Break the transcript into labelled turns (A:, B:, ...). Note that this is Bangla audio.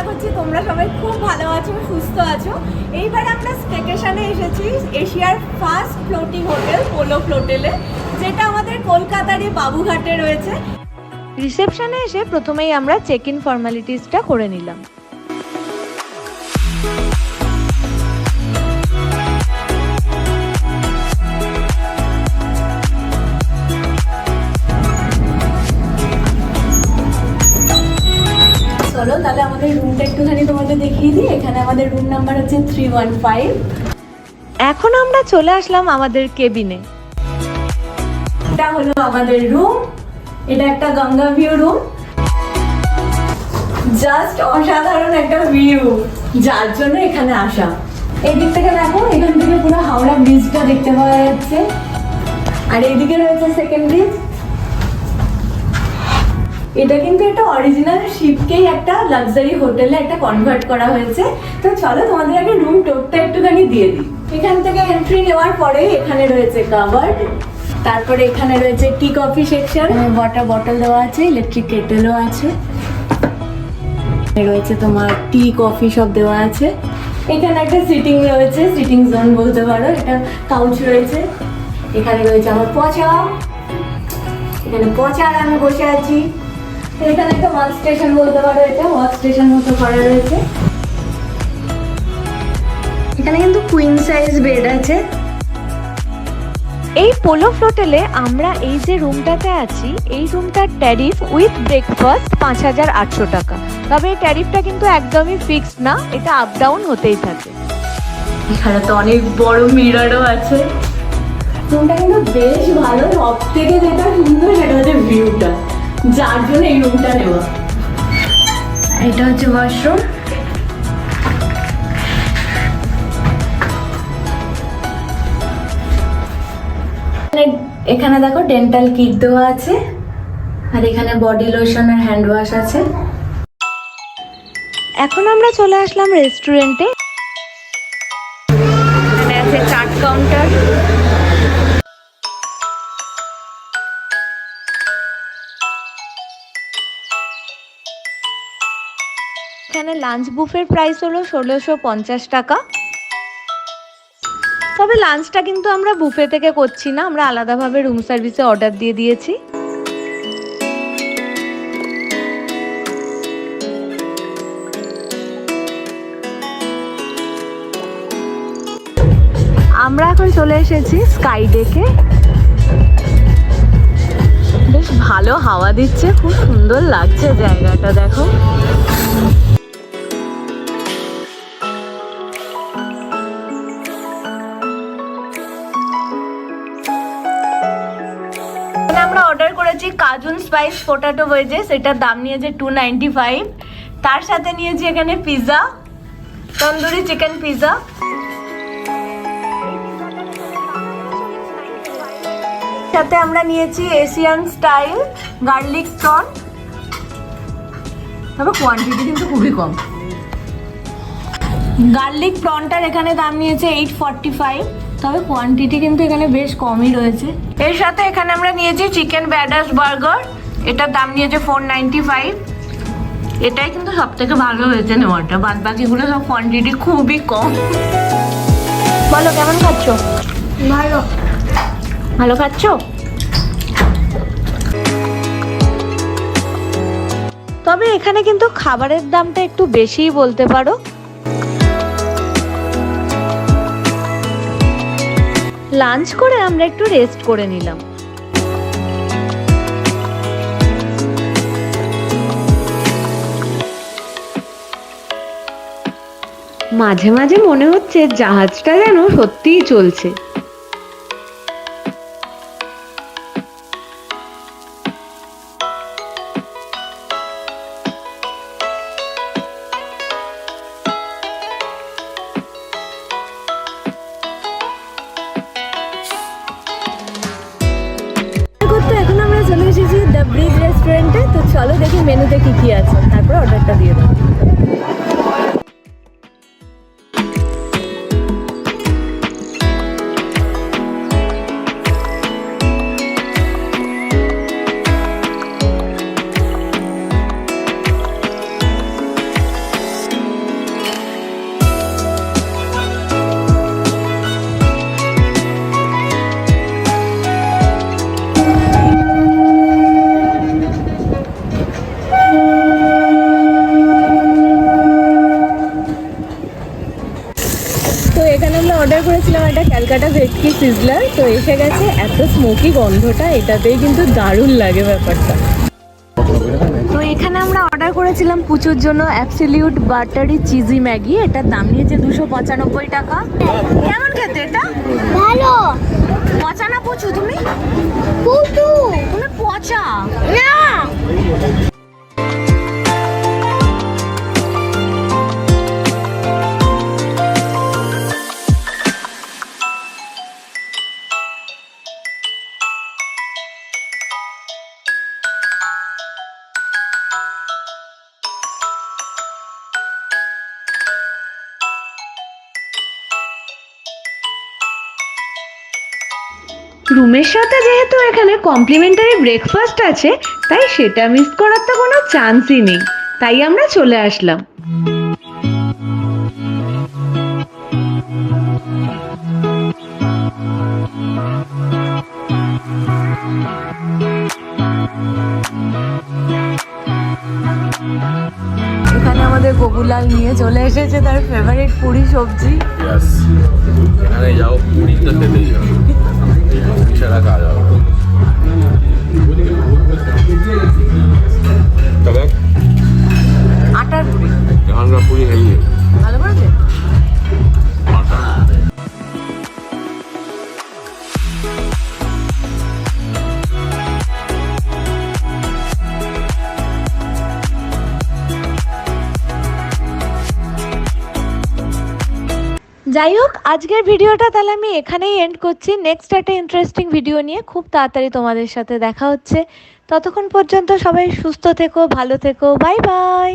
A: করছি তোমরা সবাই খুব ভালো আছো, সুস্থ আছো। এইবার আমরা স্টেকেশনে এসেছি এশিয়ার ফার্স্ট ফ্লোটিং হোটেল পোলো ফ্লোটেলে, যেটা আমাদের কলকাতারই বাবুঘাটে রয়েছে।
B: রিসেপশনে এসে প্রথমেই আমরা চেক ইন ফর্মালিটিসটা করে নিলাম।
A: চলো তাহলে আমাদের রুমটা একটুখানি তোমাদের দেখিয়ে দিই। এখানে আমাদের রুম নাম্বার হচ্ছে 315।
B: এখন আমরা চলে আসলাম আমাদের কেবিনে।
A: এটা হলো আমাদের রুম, এটা একটা গঙ্গা ভিউ রুম, জাস্ট অসাধারণ একটা ভিউ, যার জন্য এখানে আসা। এই দিক থেকে দেখো, এখান থেকে পুরো হাওড়া ব্রিজটা দেখতে পাওয়া যাচ্ছে, আর এইদিকে রয়েছে সেকেন্ড ব্রিজ। এটা কিন্তু একটা অরিজিনাল শিপকেই একটা লাক্সারি হোটেলে একটা কনভার্ট করা হয়েছে। তো চলো তোমাদের আগে রুম টোরটা একটুখানি দিয়ে দিই। এখান থেকে এন্ট্রি নেওয়ার পরে এখানে রয়েছে কাভার্ড, তারপরে এখানে রয়েছে tea coffee section, water bottle দেওয়া আছে, ইলেকট্রিক কেটেলও আছে, রয়েছে তোমার টি কফি সব দেওয়া আছে। এখানে একটা সিটিং রয়েছে, সিটিং জোন বলতে পারো, এটা কাউচ রয়েছে। এখানে রয়েছে আমার পচা, এখানে পচা আর আমি বসে আছি। এখানে একটা ওয়ার্ক স্টেশন বলতে পারো, এটা ওয়ার্ক স্টেশন মতো করা রয়েছে। এখানে কিন্তু কুইন সাইজ বেড আছে।
B: এই পোলো ফ্লোটেলে আমরা এই যে রুমটাতে আছি, এই রুমটার ট্যারিফ উইথ ব্রেকফাস্ট 5,800 টাকা। তবে এই ট্যারিফটা কিন্তু একদমই ফিক্সড না, এটা আপ ডাউন হতেই থাকে।
A: এখানে তো অনেক বড় মিররও আছে। রুমটা কিন্তু বেশ ভালো, সব থেকে যেটা সুন্দর সেটা হচ্ছে ভিউটা, যার জন্য এই রুমটা নেওয়া। এটা হচ্ছে ওয়াশরুম। এখানে দেখো ডেন্টাল কিট দেওয়া আছে, আর এখানে বডি লোশন আর হ্যান্ড ওয়াশ আছে।
B: এখন আমরা চলে আসলাম রেস্টুরেন্টে।
A: এখানে আছে চাট কাউন্টার।
B: এখানে লাঞ্চ বুফের প্রাইস হলো 1650 টাকা। তবে লাঞ্চটা কিন্তু আমরা বুফে থেকে করছি না, আমরা আলাদাভাবে রুম সার্ভিসে অর্ডার দিয়ে দিয়েছি। আমরা এখন চলে এসেছি স্কাই ডেকে। বেশ ভালো হাওয়া দিচ্ছে, খুব সুন্দর লাগছে জায়গাটা, দেখো। আমরা অর্ডার করেছি কাজুন স্পাইস পোটাটো ওয়েজেস, এটার দাম নিয়েছে 295। তার সাথে নিয়েছি এখানে পিৎজা, তন্দুরি চিকেন পিৎজা। সাথে আমরা নিয়েছি এশিয়ান স্টাইল গার্লিক প্রন, তবে কোয়ান্টিটি কিন্তু খুবই কম। গার্লিক প্রনটার এখানে দাম নিয়েছে 845, তবে কোয়ান্টিটি কিন্তু এখানে বেশ কমই রয়েছে। এর সাথে এখানে আমরা নিয়েছি চিকেন ব্যাডাস বার্গার, এটার দাম নিয়েছে 495। এটাই কিন্তু সব থেকে ভালো হয়েছে নেওয়াটা, বাদ বাকিগুলো সব কোয়ান্টিটি খুবই কম। বলো কেমন খাচ্ছ? ভালো। ভালো খাচ্ছ? তবে এখানে কিন্তু খাবারের দামটা একটু বেশিই বলতে পারো। লাঞ্চ করে আমরা একটু রেস্ট করে নিলাম। মাঝে মাঝে মনে হচ্ছে জাহাজটা যেন সত্যিই চলছে। এখন আমরা চলে এসেছি দ্য ব্রিজ রেস্টুরেন্টে। তো চলো দেখি মেনুতে কি কি আছে, তারপর অর্ডারটা দিয়ে দেবো।
A: ক্যালকাটা ভেটকি সিজলার তো এসে গেছে। এত স্মোকি গন্ধটা, এটাতেই কিন্তু দারুণ লাগে ব্যাপারটা। তো এখানে আমরা অর্ডার করেছিলাম পুচুর জন্য অ্যাবসলিউট বাটারি চিজি ম্যাগি। এটার দাম নিয়েছে 295 টাকা। কেমন খেতে এটা?
B: ভালো।
A: পচা না পুচু তুমি?
B: পুচু
A: তুমি পচা
B: না।
A: রুমের সাথে যেহেতু এখানে কমপ্লিমেন্টারি ব্রেকফাস্ট আছে, তাই সেটা মিস করার তো কোনো চান্সই নেই। তাই আমরা চলে আসলাম। এখানে আমাদের গোকুলাল নিয়ে চলে এসেছে তার ফেভারিট পুরি সবজি।
C: Yes. এখানে যাও পুরি তো খেতেই হবে, সেটা কাজ হবে। তবে
A: আটার পুরি
C: এখানকার পুরি হেভি
A: ভালো করেছে।
C: আটা।
A: যাই হোক, আজকের ভিডিওটা তাহলে আমি এখানেই এন্ড করছি। নেক্সট একটা ইন্টারেস্টিং ভিডিও নিয়ে খুব তাড়াতাড়ি তোমাদের সাথে দেখা হচ্ছে। ততক্ষণ পর্যন্ত সবাই সুস্থ থেকো, ভালো থেকো, বাই বাই।